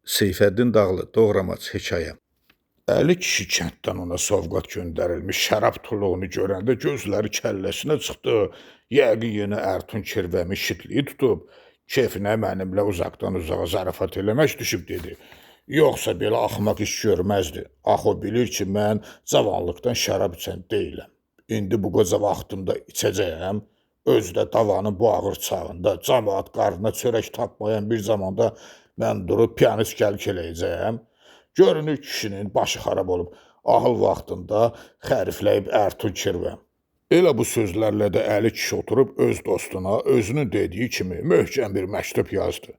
Seyfəddin Dağlı, Doğramaç hekayə. Əli kişi kənddən ona sovqat göndərilmiş şərab tuluğunu görəndə gözləri kəlləsinə çıxdı. Yəqin yenə Ərtun kirvəmi şitliyi tutub, kefinə mənimlə uzaqdan uzağa zarafat eləmək düşüb dedi. Yoxsa belə axmaq iş görməzdi. Axı o bilir ki, mən cavanlıqdan şərab içən deyiləm. İndi bu qoca vaxtımda içəcəyəm. Özü də davanın bu ağır çağında, camaat qarnına çörək tapmayan bir zamanda mən durub piyanist gəlk eləyəcəyəm. Görünür kişinin başı xarab olub, ahıl vaxtında xərifləyib Ərtun kirvəm. Elə bu sözlərlə də Əli kişi oturub öz dostuna, özünün dediyi kimi möhkəm bir məktub yazdı.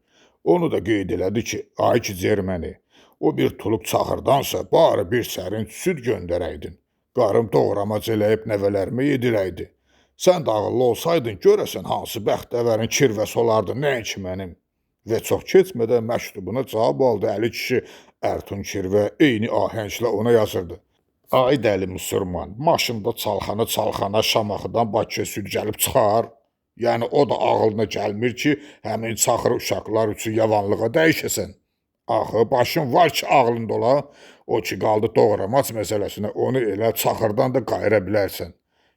Onu da qeyd elədi ki, ay ki Cerməni, o bir tuluq çaxırdansa bari bir sərin süd göndərəydin. Qarım doğramac eləyib nəvələrimə yedirəydi. Sən də ağıllı olsaydın, görəsən hansı bəxtəvərin kirvəsi olardı, nəinki mənim. Və çox keçmədən məktubuna cavab aldı Əli kişi. Ərtun kirvə eyni ahənglə ona yazırdı. Ay dəli müsəlman, maşında çalxana Şamaxıdan Bakıya süd gəlib çıxar. Yəni o da ağılına gəlmir ki, həmin çaxır uşaqlar üçün yavanlığa dəyişəsən. Axı başın var ki, ağlında ola, o ki qaldı doğramac məsələsinə, onu elə çaxırdan da qayıra bilərsən.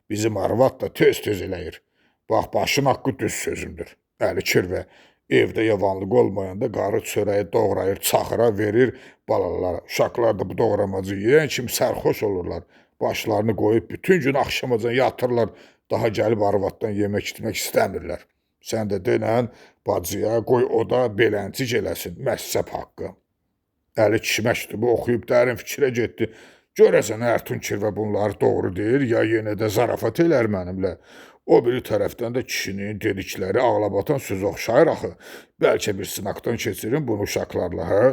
Bizim arvad da tez-tez eləyir. Bax, başın haqqı düz sözümdür. Əli kirvə, evdə yavanlıq olmayanda qarı çörəyi doğrayır, çaxıra verir balalara. Uşaqlar da bu doğramacı yeyən kimi sərxoş olurlar. Başlarını qoyub bütün gün axşamacan yatırlar. Daha gəlib arvaddan yemək itmək istəmirlər. Sən də denən bacıya qoy o da beləncik eləsin, məhsəb haqqı. Əli kişi məktubu oxuyub dərin fikrə getdi. Görəsən Ərtun kirvə bunları doğru deyir, ya yenə də zarafat elər mənimlə. O biri tərəfdən də kişinin dedikləri ağlabatan söz oxşayır axı. Bəlkə bir sınaqdan keçirin bunu uşaqlarla, hə?